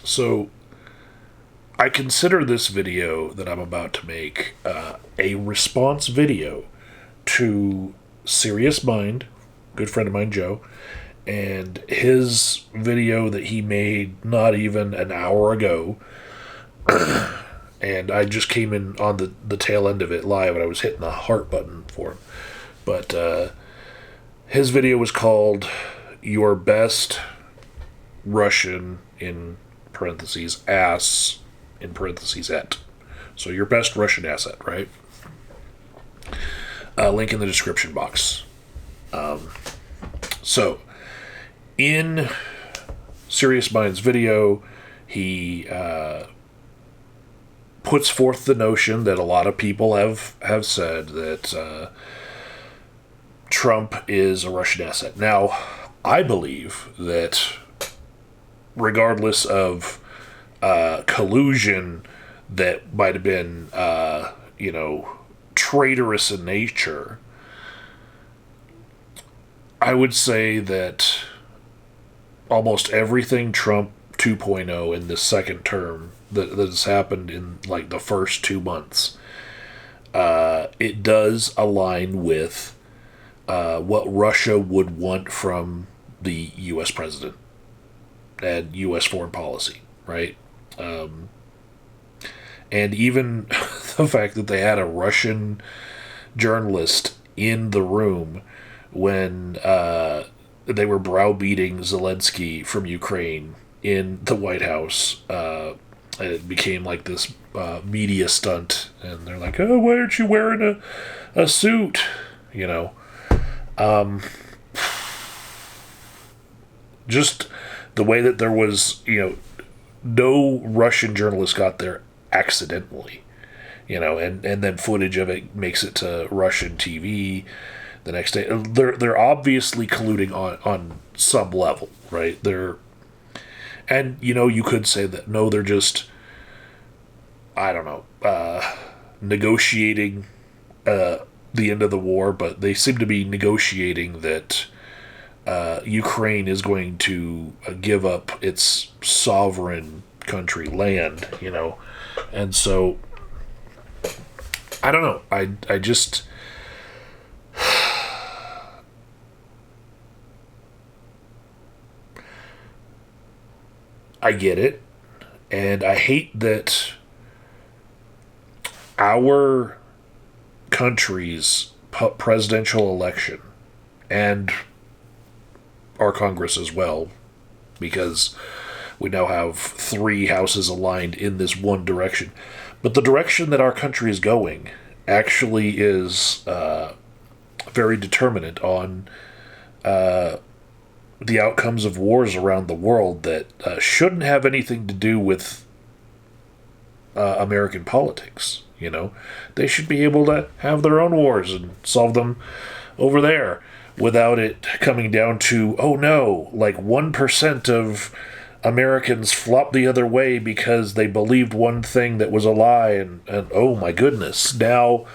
So, I consider this video that I'm about to make a response video to SiriusMined, good friend of mine, Joe, and his video that he made not even an hour ago. And I just came in on the tail end of it live, and I was hitting the heart button for him. But his video was called Your Best Russian, in parentheses, ass, in parentheses, et. So your best Russian asset, right? Link in the description box. So, in SiriusMined's video, he puts forth the notion that a lot of people have said that Trump is a Russian asset. Now, I believe that regardless of collusion that might have been, traitorous in nature, I would say that almost everything Trump 2.0 in this second term that has happened in like the first 2 months, it does align with what Russia would want from the U.S. president and U.S. foreign policy, right? And even the fact that they had a Russian journalist in the room when they were browbeating Zelensky from Ukraine in the White House. It became like this media stunt, and they're like, "Oh, why aren't you wearing a suit?" Just the way that there was, no Russian journalist got there accidentally, and then footage of it makes it to Russian TV the next day. They're obviously colluding on some level, right? And you could say that no, they're just, I don't know, negotiating the end of the war, but they seem to be negotiating that Ukraine is going to give up its sovereign country land, and so I don't know. I just I get it, and I hate that our country's presidential election and our Congress as well, because we now have 3 houses aligned in this one direction. But the direction that our country is going actually is very determinant on the outcomes of wars around the world that shouldn't have anything to do with American politics. They should be able to have their own wars and solve them over there without it coming down to, oh no, like 1% of Americans flopped the other way because they believed one thing that was a lie, and oh my goodness, now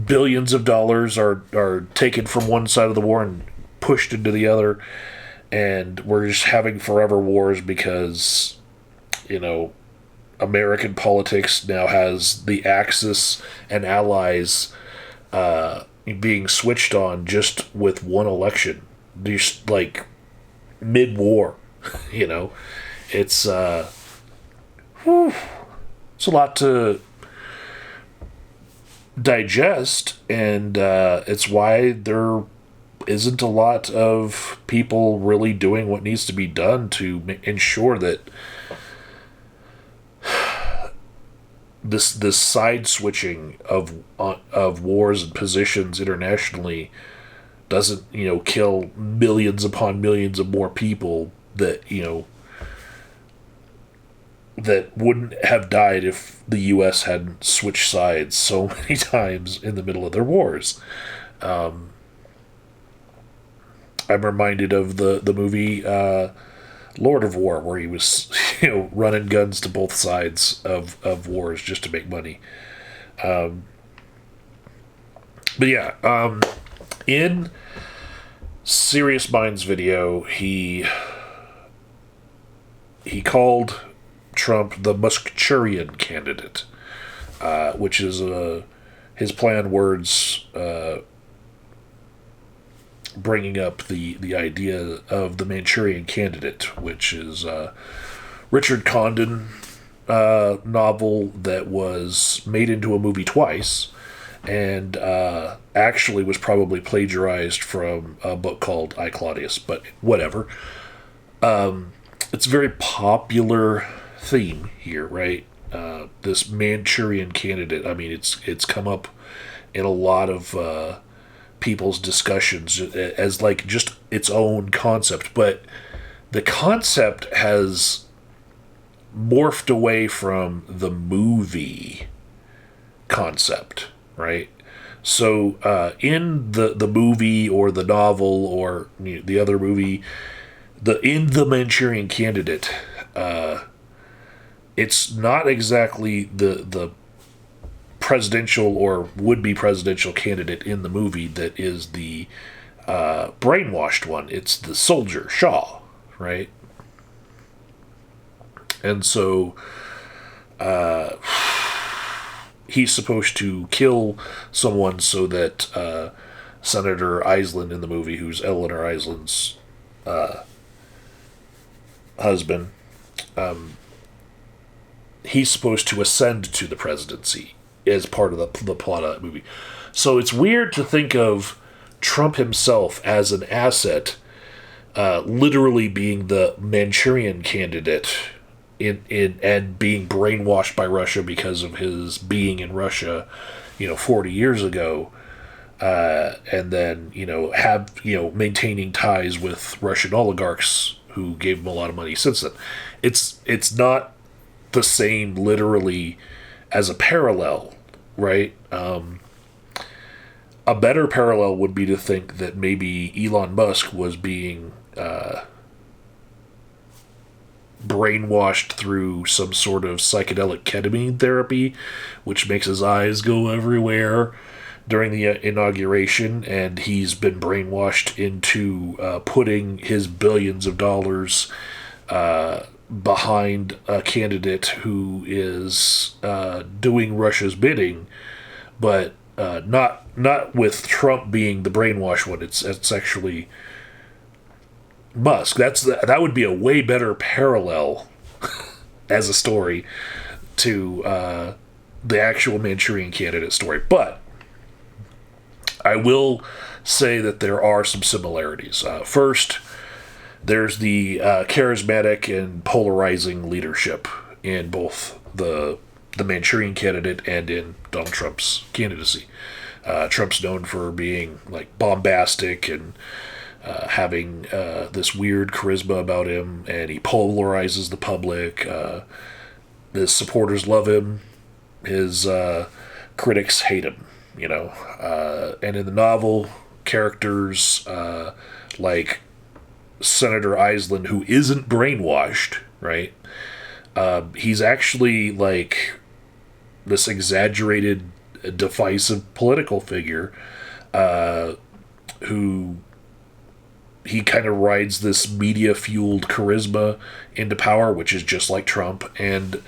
billions of dollars are taken from one side of the war and pushed into the other, and we're just having forever wars because, American politics now has the Axis and allies being switched on just with one election. Just like mid-war, It's it's a lot to digest, and it's why there isn't a lot of people really doing what needs to be done to ensure that this side switching of wars and positions internationally doesn't kill millions upon millions of more people that that wouldn't have died if the U.S. hadn't switched sides so many times in the middle of their wars. I'm reminded of the movie Lord of War, where he was running guns to both sides of wars just to make money. But yeah, in SiriusMined's video, he called Trump the Muskchurian candidate, which is his planned words bringing up the idea of the Manchurian Candidate, which is Richard Condon novel that was made into a movie twice, and actually was probably plagiarized from a book called I, Claudius, but whatever. It's a very popular theme here, right? This Manchurian Candidate, I mean, it's come up in a lot of people's discussions as like just its own concept, but the concept has morphed away from the movie concept, right? So in the movie or the novel or the other movie, in the Manchurian Candidate, it's not exactly the presidential or would-be presidential candidate in the movie that is the brainwashed one. It's the soldier, Shaw, right? And so he's supposed to kill someone so that Senator Island in the movie, who's Eleanor Island's husband, he's supposed to ascend to the presidency as part of the plot of that movie. So it's weird to think of Trump himself as an asset, literally being the Manchurian candidate and being brainwashed by Russia because of his being in Russia, 40 years ago, and then maintaining ties with Russian oligarchs who gave him a lot of money since then. It's not the same literally as a parallel, right? A better parallel would be to think that maybe Elon Musk was being brainwashed through some sort of psychedelic ketamine therapy, which makes his eyes go everywhere during the inauguration, and he's been brainwashed into putting his billions of dollars behind a candidate who is doing Russia's bidding, but not with Trump being the brainwashed one. It's actually Musk. That would be a way better parallel as a story to the actual Manchurian Candidate story. But I will say that there are some similarities. First, there's the charismatic and polarizing leadership in both the Manchurian Candidate and in Donald Trump's candidacy. Trump's known for being like bombastic and having this weird charisma about him, and he polarizes the public. His supporters love him. His critics hate him, and in the novel, characters like Senator Island, who isn't brainwashed, right? He's actually like this exaggerated, divisive political figure who he kind of rides this media-fueled charisma into power, which is just like Trump. And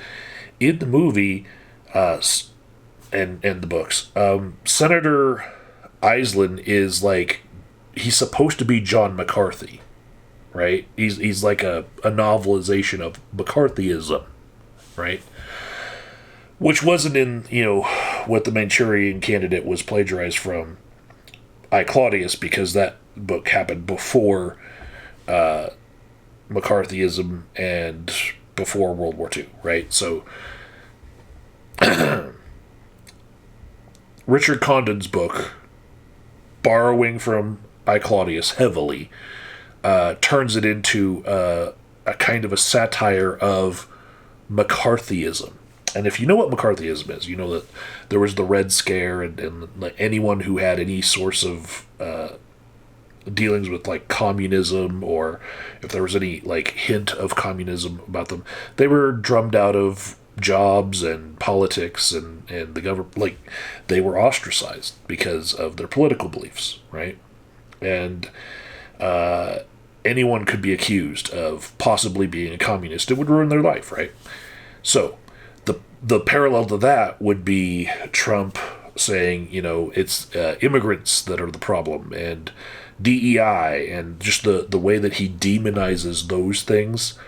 in the movie and the books, Senator Island is like, he's supposed to be John McCarthy, right? He's like a novelization of McCarthyism, right? Which wasn't in, what the Manchurian Candidate was plagiarized from I, Claudius, because that book happened before McCarthyism and before World War II, right? So Richard Condon's book, borrowing from I, Claudius heavily, turns it into a kind of a satire of McCarthyism. And if you know what McCarthyism is, you know that there was the Red Scare, and like anyone who had any source of dealings with like communism, or if there was any like hint of communism about them, they were drummed out of jobs and politics and the government. Like, they were ostracized because of their political beliefs, right? And anyone could be accused of possibly being a communist. It would ruin their life, right? So the parallel to that would be Trump saying, it's immigrants that are the problem, and DEI, and just the way that he demonizes those things.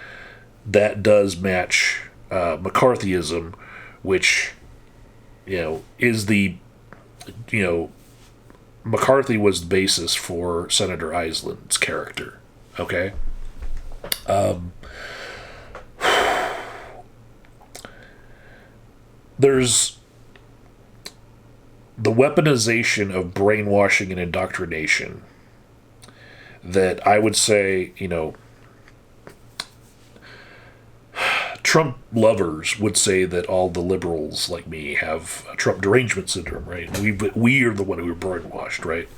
That does match McCarthyism, which, is the, McCarthy was the basis for Senator Island's character. Okay? There's the weaponization of brainwashing and indoctrination that I would say, Trump lovers would say that all the liberals like me have Trump derangement syndrome, right? We are the one who are brainwashed, right?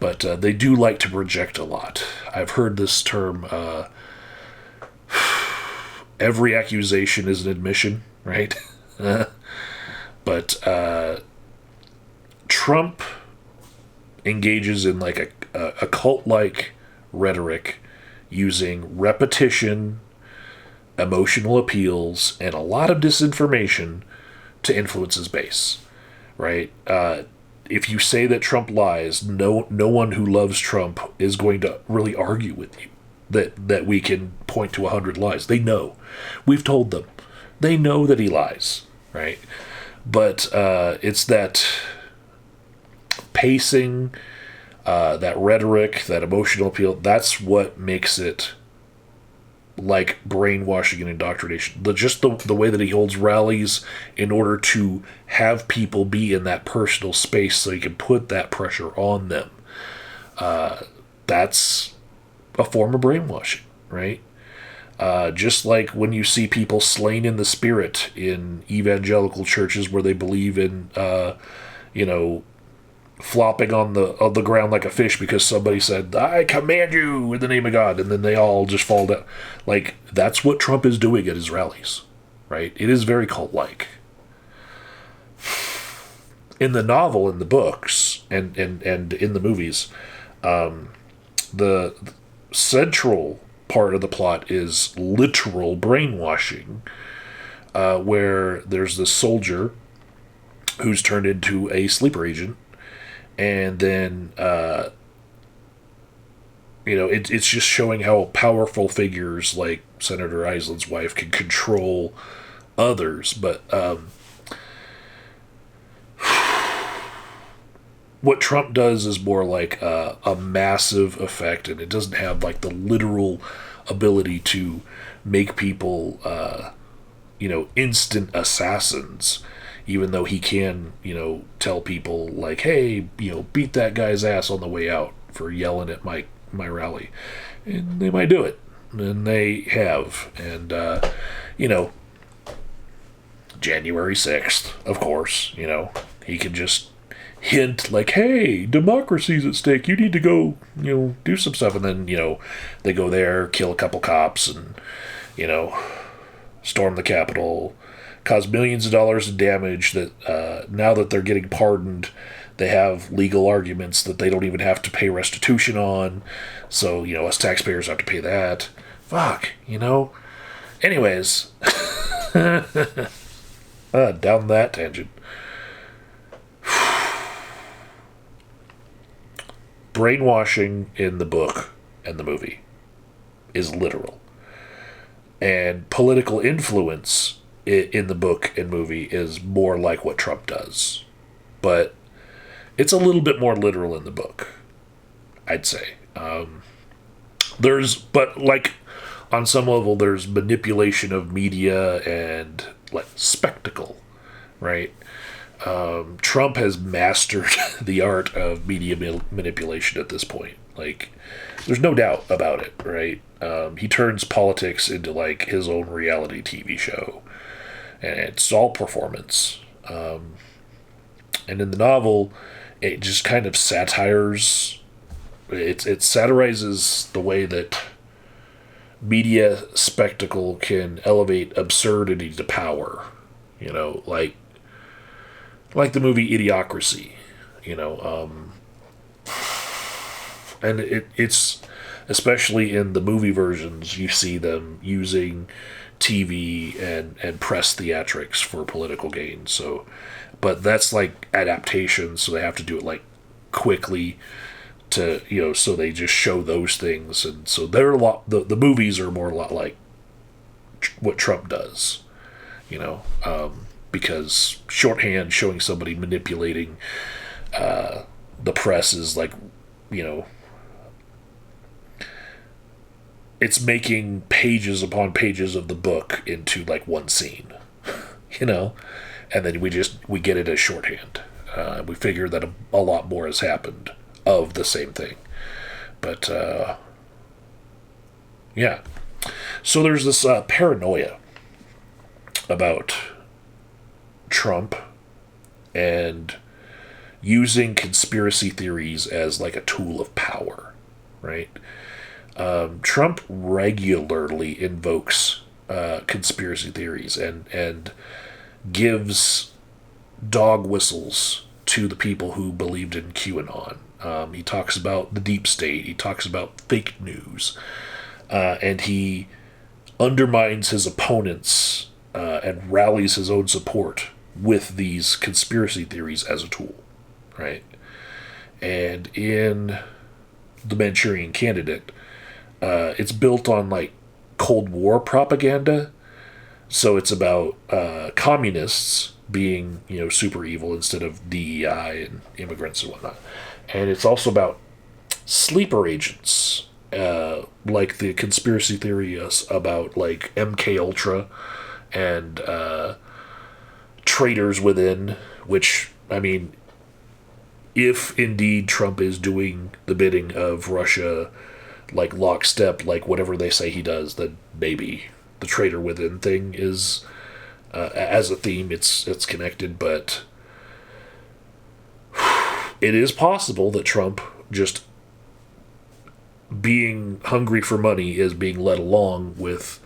But they do like to project a lot. I've heard this term, every accusation is an admission, right? But Trump engages in like a cult-like rhetoric using repetition, emotional appeals, and a lot of disinformation to influence his base, right? If you say that Trump lies, no one who loves Trump is going to really argue with you that we can point to 100 lies. They know. We've told them. They know that he lies, right? But it's that pacing, that rhetoric, that emotional appeal, that's what makes it like brainwashing and indoctrination. Just the way that he holds rallies in order to have people be in that personal space so he can put that pressure on them. That's a form of brainwashing, right? Just like when you see people slain in the spirit in evangelical churches where they believe in, flopping on the ground like a fish because somebody said, "I command you in the name of God," and then they all just fall down. Like, that's what Trump is doing at his rallies, right? It is very cult-like. In the novel, in the books, and in the movies, the central part of the plot is literal brainwashing, where there's this soldier who's turned into a sleeper agent, and then it's just showing how powerful figures like Senator Island's wife can control others. But what Trump does is more like a massive effect, and it doesn't have like the literal ability to make people instant assassins, even though he can tell people like, hey, beat that guy's ass on the way out for yelling at my rally, and they might do it, and they have. And January 6th, of course, he can just hint like, hey, democracy's at stake, you need to go do some stuff, and then they go there, kill a couple cops, and storm the Capitol, cause millions of dollars in damage that now that they're getting pardoned, they have legal arguments that they don't even have to pay restitution on, so us taxpayers have to pay that. Fuck, anyways. Down that tangent. Brainwashing in the book and the movie is literal. And political influence in the book and movie is more like what Trump does. But it's a little bit more literal in the book, I'd say. But like, on some level, there's manipulation of media and like spectacle, right? Trump has mastered the art of media manipulation at this point. Like, there's no doubt about it, right? He turns politics into like his own reality TV show, and it's all performance. And in the novel, it just kind of satires. It satirizes the way that media spectacle can elevate absurdity to power. Like the movie Idiocracy, and it's especially in the movie versions, you see them using TV and press theatrics for political gain. So, but that's like adaptation, so they have to do it like quickly to, so they just show those things, and so they're a lot. The movies are more a lot like what Trump does, because shorthand showing somebody manipulating the press is like, it's making pages upon pages of the book into like one scene, and then we get it as shorthand. We figure that a lot more has happened of the same thing. But, yeah. So there's this paranoia about Trump and using conspiracy theories as like a tool of power, right? Trump regularly invokes conspiracy theories and gives dog whistles to the people who believed in QAnon. He talks about the deep state. He talks about fake news. And he undermines his opponents and rallies his own support with these conspiracy theories as a tool, right? And in the Manchurian Candidate, it's built on like Cold War propaganda. So it's about communists being, super evil instead of DEI and immigrants and whatnot. And it's also about sleeper agents, like the conspiracy theory about like MK Ultra and traitors within, which, I mean, if indeed Trump is doing the bidding of Russia, like lockstep, like whatever they say he does, then maybe the traitor within thing is, as a theme, it's connected, but it is possible that Trump, just being hungry for money, is being led along with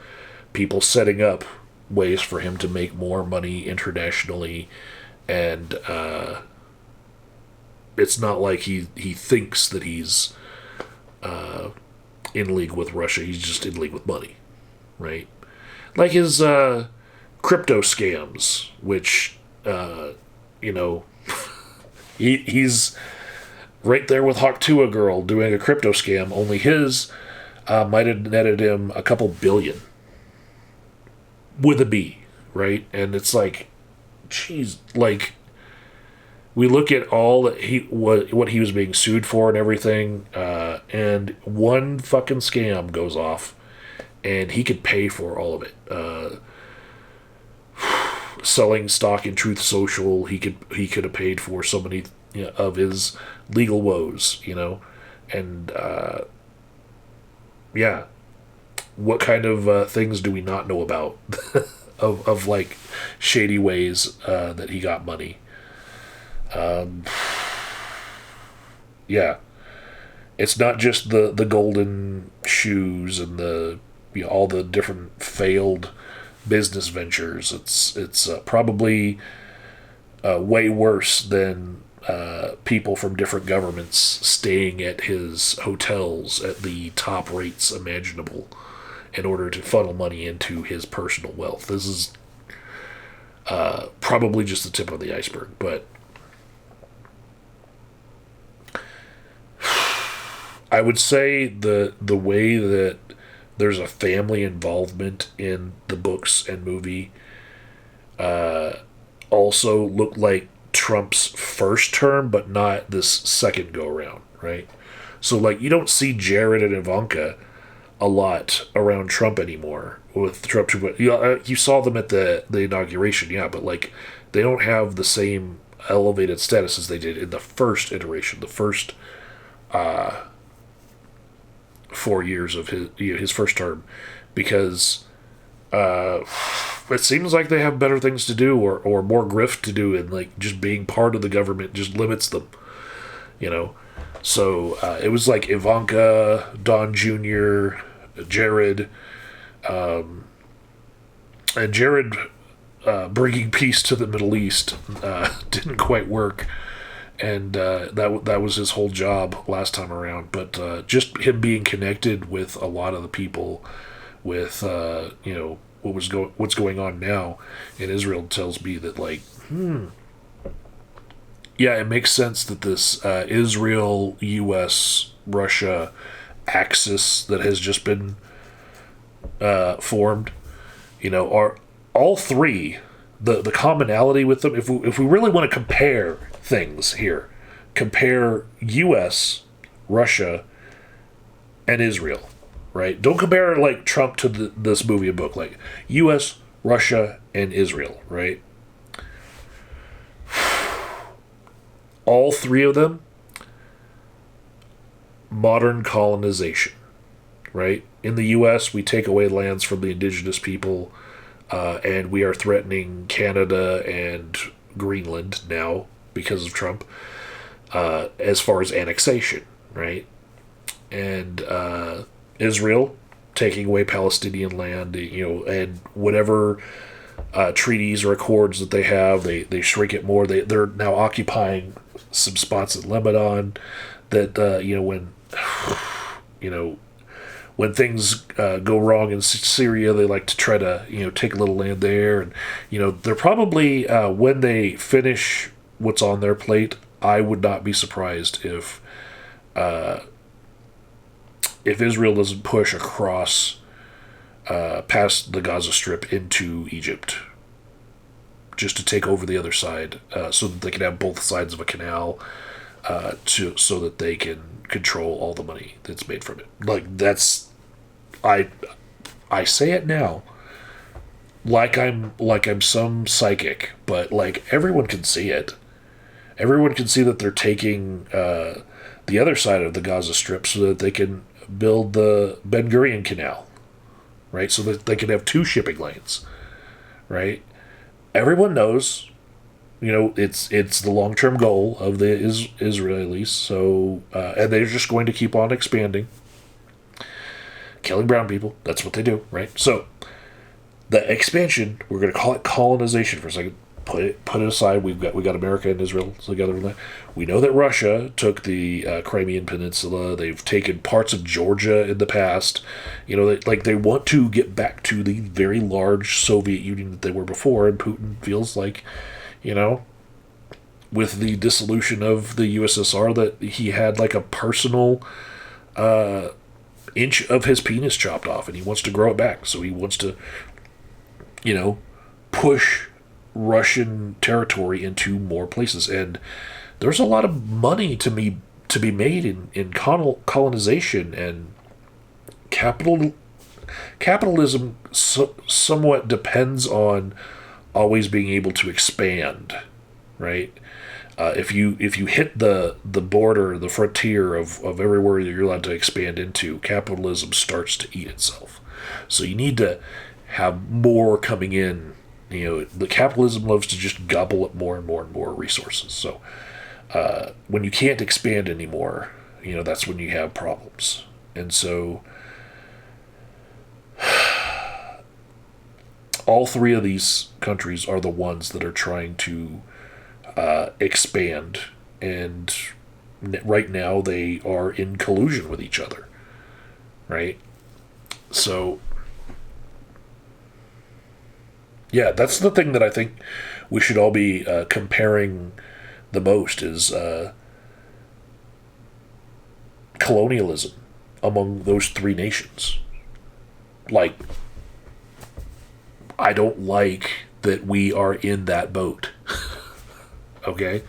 people setting up ways for him to make more money internationally, and it's not like he thinks that he's in league with Russia. He's just in league with money, right? Like his crypto scams, which he's right there with Hawk2A Girl doing a crypto scam. Only his might have netted him a couple billion with a B, right? And it's like, geez, like, we look at all that what he was being sued for and everything, and one fucking scam goes off, and he could pay for all of it. Selling stock in Truth Social, he could have paid for so many of his legal woes, and yeah, what kind of things do we not know about of like shady ways that he got money? Yeah, it's not just the golden shoes and the all the different failed business ventures. It's probably way worse than people from different governments staying at his hotels at the top rates imaginable in order to funnel money into his personal wealth. This is probably just the tip of the iceberg, but I would say the way that there's a family involvement in the books and movie also looked like Trump's first term, but not this second go around, right? So like you don't see Jared and Ivanka a lot around Trump anymore. With Trump, you saw them at the inauguration, yeah, but like they don't have the same elevated status as they did in the first iteration, the first 4 years of his first term, because it seems like they have better things to do or more grift to do, and like just being part of the government just limits them, So it was like Ivanka, Don Jr., Jared, and Jared bringing peace to the Middle East didn't quite work, and that was his whole job last time around. But just him being connected with a lot of the people, with what's going on now in Israel, tells me that yeah, it makes sense that this Israel, U.S., Russia axis that has just been formed, are all three. The commonality with them, if we really want to compare things here, compare U.S., Russia, and Israel, right? Don't compare like Trump to this movie and book, like U.S., Russia, and Israel, right? All three of them, modern colonization, right? In the U.S., we take away lands from the indigenous people, and we are threatening Canada and Greenland now because of Trump, as far as annexation, right? And Israel taking away Palestinian land, and whatever treaties or accords that they have, they shrink it more. They're now occupying some spots in Lebanon that when things go wrong in Syria, they like to try to take a little land there, and they're probably when they finish what's on their plate, I would not be surprised if Israel doesn't push across past the Gaza Strip into Egypt, just to take over the other side, so that they can have both sides of a canal, so that they can control all the money that's made from it. I say it now, like I'm some psychic, but everyone can see it. Everyone can see that they're taking the other side of the Gaza Strip so that they can build the Ben Gurion Canal, right? So that they can have two shipping lanes, right? Everyone knows, it's the long-term goal of the Israelis. So, and they're just going to keep on expanding, killing brown people. That's what they do, right? So, the expansion, we're going to call it colonization for a second. Put it aside. We got America and Israel together in that. We know that Russia took the Crimean Peninsula. They've taken parts of Georgia in the past. They want to get back to the very large Soviet Union that they were before. And Putin feels like, with the dissolution of the USSR, that he had a personal inch of his penis chopped off, and he wants to grow it back. So he wants to, push Russian territory into more places, and there's a lot of money to be made in colonization, and capitalism somewhat depends on always being able to expand, right? If you hit the border, the frontier of everywhere that you're allowed to expand into, capitalism starts to eat itself. So you need to have more coming in. The capitalism loves to just gobble up more and more and more resources. So when you can't expand anymore, that's when you have problems. And so all three of these countries are the ones that are trying to expand, and right now they are in collusion with each other, right? So yeah, that's the thing that I think we should all be comparing the most is colonialism among those three nations. I don't like that we are in that boat. Okay?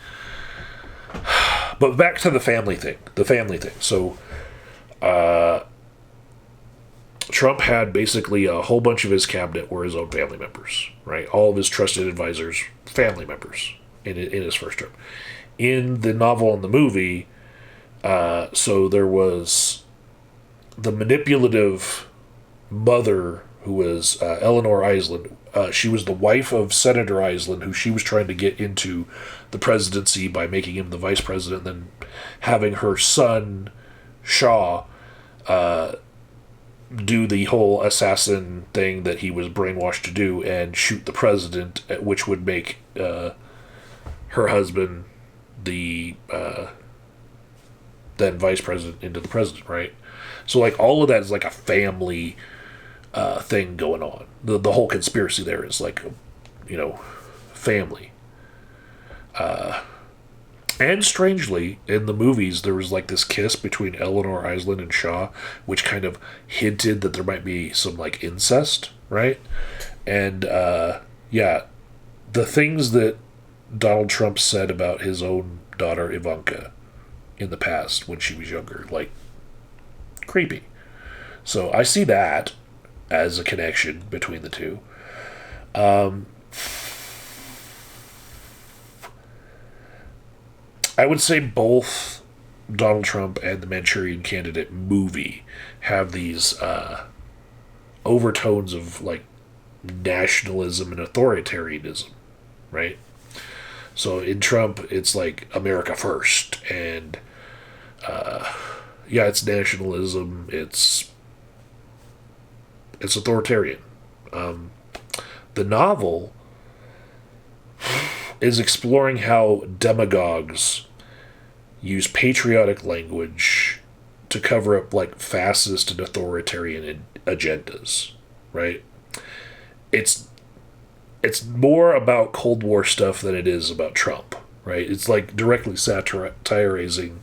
But back to the family thing. So, Trump had basically a whole bunch of his cabinet were his own family members, right? All of his trusted advisors, family members in his first term. In the novel and the movie, so there was the manipulative mother who was Eleanor Iseland. She was the wife of Senator Iseland, who she was trying to get into the presidency by making him the vice president, then having her son, Shaw, do the whole assassin thing that he was brainwashed to do and shoot the president, which would make her husband the then vice president into the president, right? So like all of that is like a family thing going on. The whole conspiracy there is like, family. And strangely, in the movies, there was like this kiss between Eleanor Island and Shaw, which kind of hinted that there might be some like incest, right? And yeah, the things that Donald Trump said about his own daughter Ivanka in the past when she was younger, like, creepy. So I see that as a connection between the two. I would say both Donald Trump and the Manchurian Candidate movie have these overtones of like nationalism and authoritarianism, right? So in Trump, it's like America first, and yeah, it's nationalism, it's authoritarian. The novel is exploring how demagogues use patriotic language to cover up like fascist and authoritarian agendas, right? It's more about Cold War stuff than it is about Trump, right? It's like directly satirizing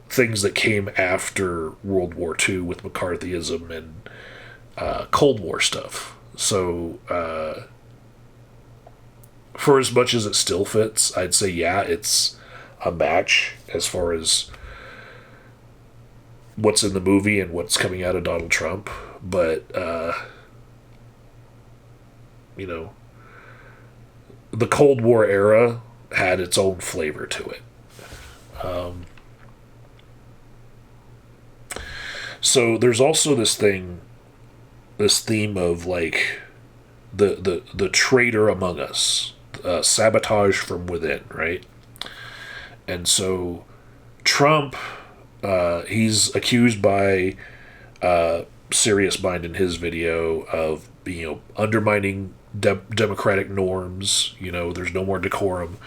things that came after World War II with McCarthyism and Cold War stuff. So for as much as it still fits, I'd say, yeah, it's a match as far as what's in the movie and what's coming out of Donald Trump. But, the Cold War era had its own flavor to it. So there's also this theme of, like, the traitor among us. Sabotage from within, right? And so Trump, he's accused by SiriusMined in his video of undermining democratic norms. There's no more decorum,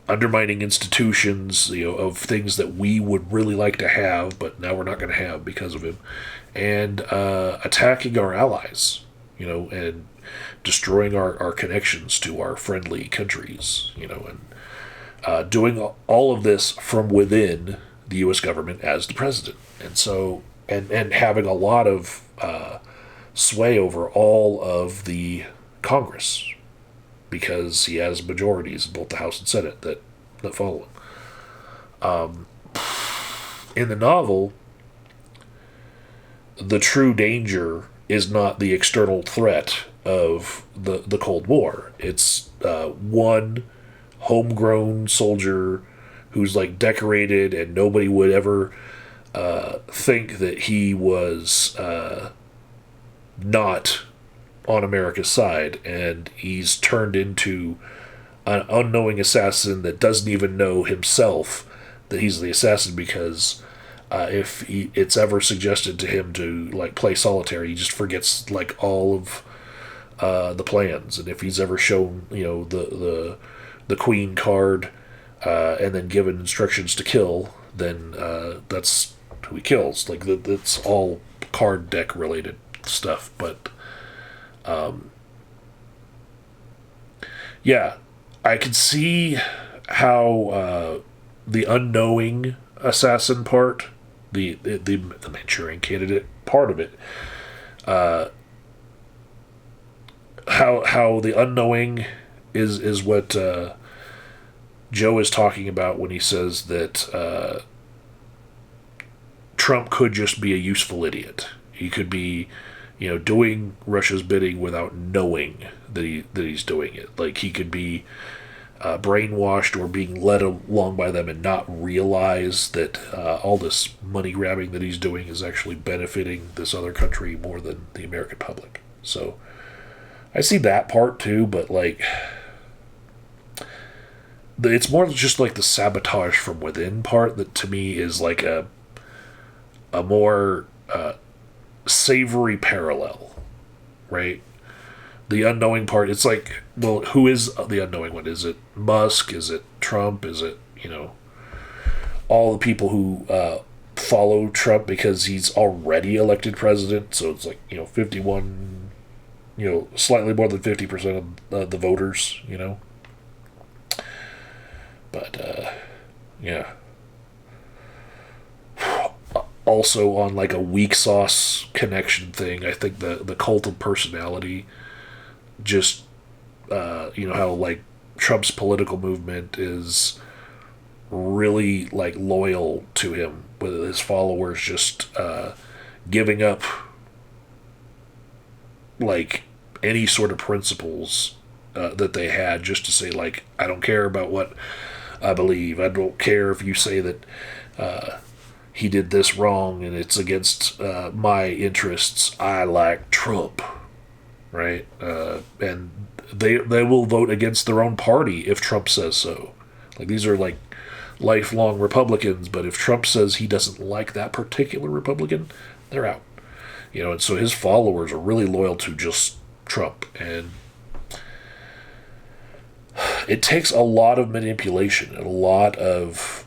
undermining institutions, of things that we would really like to have, but now we're not going to have because of him, and attacking our allies, and destroying our connections to our friendly countries, and doing all of this from within the U.S. government as the president. And so, and having a lot of sway over all of the Congress, because he has majorities in both the House and Senate that follow him. In the novel, the true danger is not the external threat of the Cold War. It's one homegrown soldier who's like decorated, and nobody would ever think that he was not on America's side, and he's turned into an unknowing assassin that doesn't even know himself that he's the assassin, because if it's ever suggested to him to like play solitaire, he just forgets like all of the plans. And if he's ever shown the queen card and then given instructions to kill, then that's who he kills. Like that's all card deck related stuff. But yeah, I can see how the unknowing assassin part, the Manchurian Candidate part of it, how the unknowing is what Joe is talking about when he says that Trump could just be a useful idiot. He could be, doing Russia's bidding without knowing that he's doing it. Like he could be brainwashed or being led along by them and not realize that all this money grabbing that he's doing is actually benefiting this other country more than the American public. So I see that part too, but like it's more just like the sabotage from within part that to me is like a more savory parallel, right? the unknowing part, it's like, well, who is the unknowing one? Is it Musk? Is it Trump? Is it, all the people who follow Trump because he's already elected president? So it's like, 51, slightly more than 50% of the voters, But, yeah. Also, on like a weak sauce connection thing, I think the cult of personality just, how like Trump's political movement is really like loyal to him, with his followers just giving up like any sort of principles that they had, just to say, like, I don't care about what I believe. I don't care if you say that he did this wrong and it's against my interests. I like Trump, right? And they will vote against their own party if Trump says so. Like, these are like lifelong Republicans, but if Trump says he doesn't like that particular Republican, they're out. And so his followers are really loyal to just Trump, and it takes a lot of manipulation and a lot of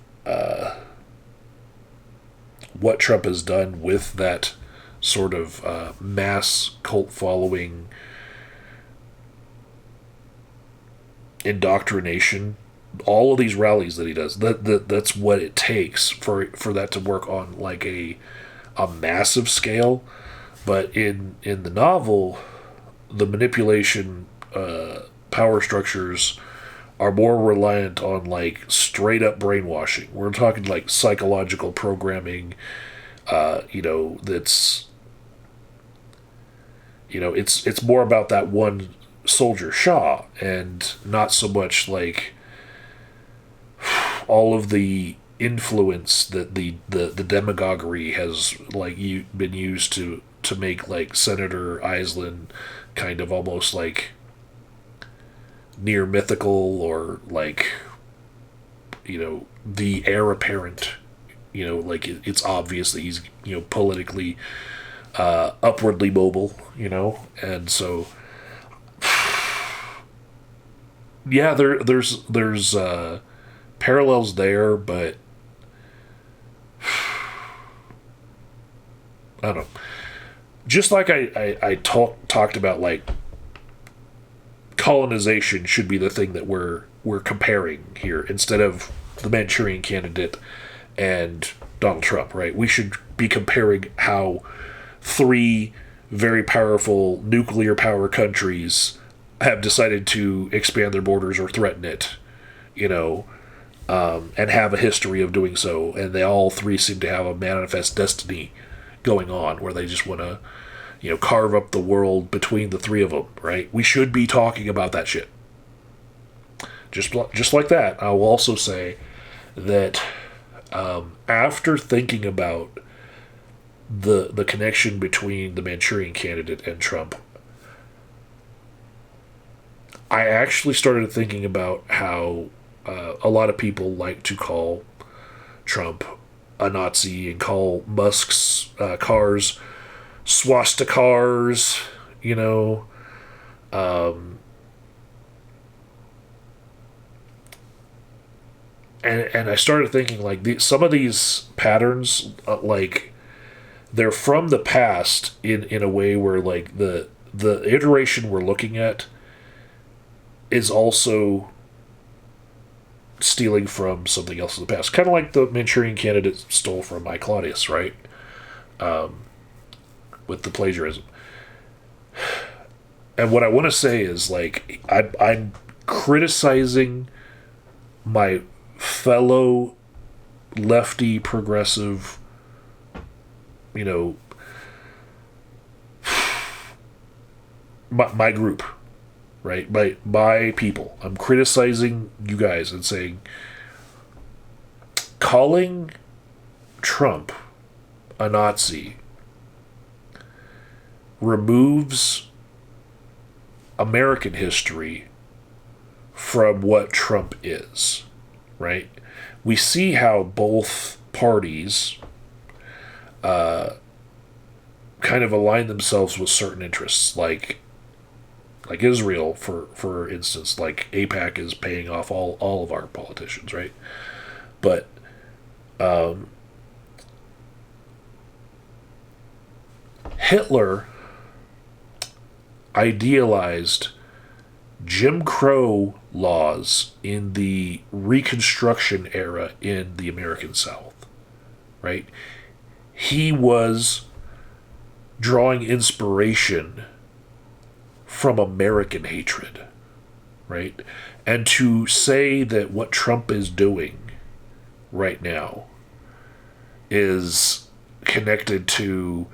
what Trump has done with that sort of mass cult following indoctrination. All of these rallies that he does, that's what it takes for that to work on like a massive scale. But in the novel, the manipulation power structures are more reliant on like straight up brainwashing. We're talking like psychological programming, that's, it's more about that one soldier Shaw, and not so much like all of the influence that the demagoguery has like been used to make like Senator Eisland kind of almost like near mythical, or like, the heir apparent, like it's obvious that he's, politically upwardly mobile, and so yeah, there's parallels there, but I don't know. Just like I talked about, like, colonization should be the thing that we're comparing here, instead of the Manchurian Candidate and Donald Trump, right? We should be comparing how 3 very powerful nuclear power countries have decided to expand their borders or threaten it, and have a history of doing so, and they all 3 seem to have a manifest destiny going on, where they just want to, carve up the world between the 3 of them, right? We should be talking about that shit. Just like that, I will also say that after thinking about the connection between the Manchurian Candidate and Trump, I actually started thinking about how a lot of people like to call Trump a Nazi and call Musk's cars swastikars, and I started thinking, like, some of these patterns, like, they're from the past in a way where, like, the iteration we're looking at is also stealing from something else in the past. Kind of like the Manchurian Candidate stole from I, Claudius, right? With the plagiarism. And what I want to say is, like, I'm criticizing my fellow lefty progressive, my group, right? My people. I'm criticizing you guys and saying, calling Trump a Nazi removes American history from what Trump is, right? We see how both parties kind of align themselves with certain interests. Like, Like Israel, for instance, like AIPAC is paying off all of our politicians, right? But Hitler idealized Jim Crow laws in the Reconstruction era in the American South, right? He was drawing inspiration from American hatred, right? And to say that what Trump is doing right now is connected to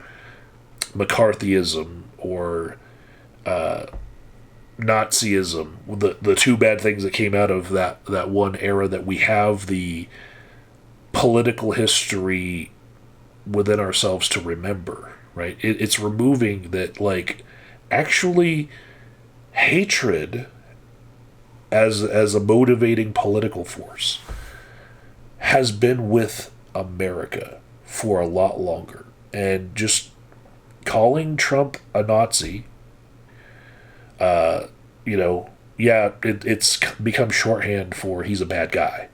McCarthyism or Nazism, the two bad things that came out of that one era, that we have the political history within ourselves to remember, right? It's removing that, like, actually hatred as a motivating political force has been with America for a lot longer. And just calling Trump a Nazi, it's become shorthand for he's a bad guy.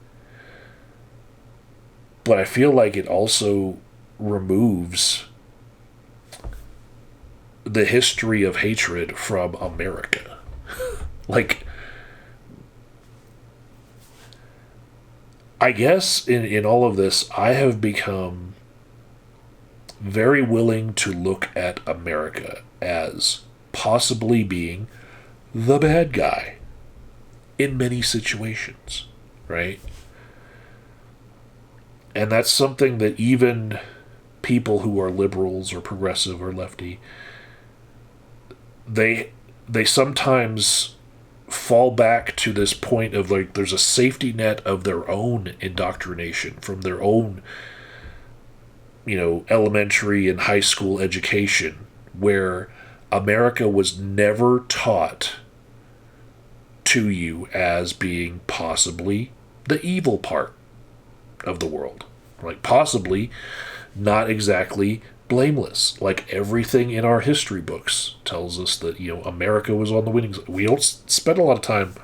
But I feel like it also removes the history of hatred from America. Like, I guess in all of this, I have become very willing to look at America as possibly being the bad guy in many situations, right? And that's something that even people who are liberals or progressive or lefty, they sometimes fall back to this point of, like, there's a safety net of their own indoctrination from their own, elementary and high school education, where America was never taught to you as being possibly the evil part of the world. Like, possibly not exactly blameless. Like, everything in our history books tells us that, America was on the winning side. We don't spend a lot of time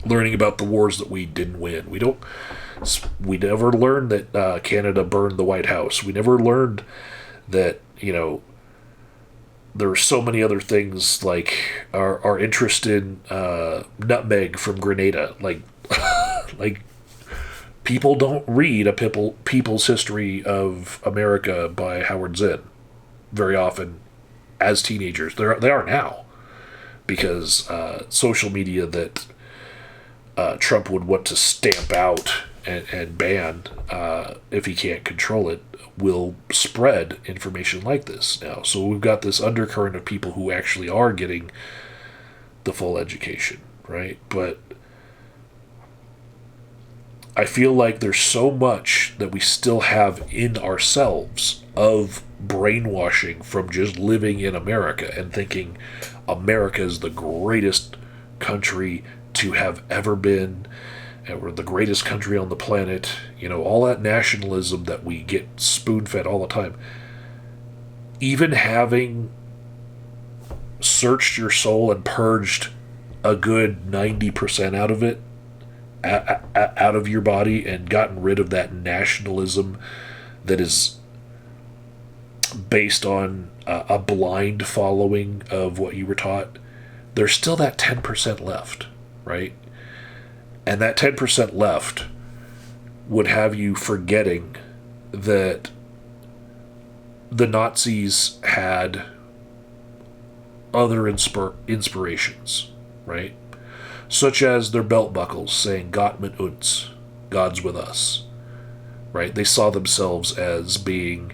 learning about the wars that we didn't win. We never learned that Canada burned the White House. We never learned that, there were so many other things, like our interest in nutmeg from Grenada. Like, like, people don't read a People's History of America by Howard Zinn very often as teenagers. They are now, because social media that Trump would want to stamp out and ban if he can't control it will spread information like this now. So we've got this undercurrent of people who actually are getting the full education, right? But I feel like there's so much that we still have in ourselves of brainwashing from just living in America and thinking America is the greatest country to have ever been, and we're the greatest country on the planet. All that nationalism that we get spoon-fed all the time. Even having searched your soul and purged a good 90% out of it, out of your body, and gotten rid of that nationalism that is based on a blind following of what you were taught, there's still that 10% left, right? And that 10% left would have you forgetting that the Nazis had other inspirations, right? Such as their belt buckles saying Gott mit uns, God's with us, right? They saw themselves as being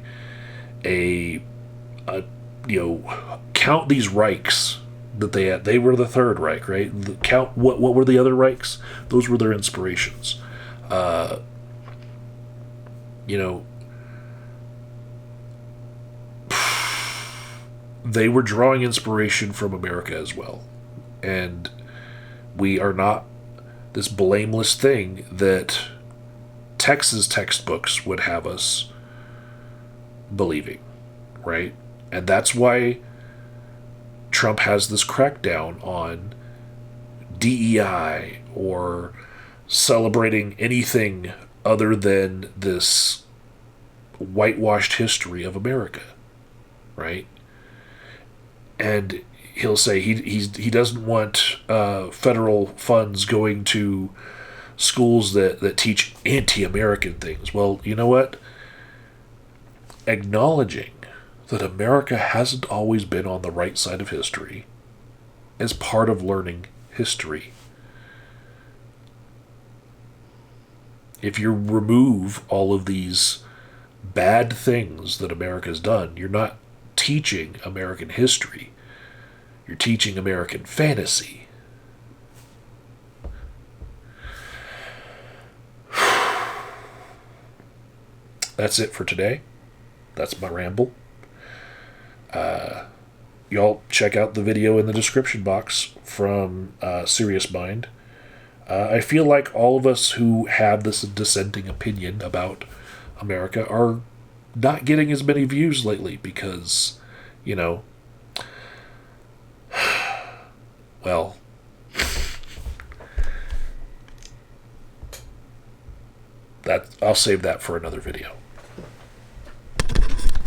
count these Reichs that they had. They were the Third Reich, right? Count what were the other Reichs? Those were their inspirations. They were drawing inspiration from America as well. And we are not this blameless thing that Texas textbooks would have us believing, right? And that's why Trump has this crackdown on DEI or celebrating anything other than this whitewashed history of America, right? And he'll say he doesn't want federal funds going to schools that teach anti-American things. Well, you know what? Acknowledging that America hasn't always been on the right side of history is part of learning history. If you remove all of these bad things that America's done, you're not teaching American history. You're teaching American fantasy. That's it for today. That's my ramble. Y'all check out the video in the description box from SiriusMined. I feel like all of us who have this dissenting opinion about America are not getting as many views lately because, you know, well, I'll save that for another video.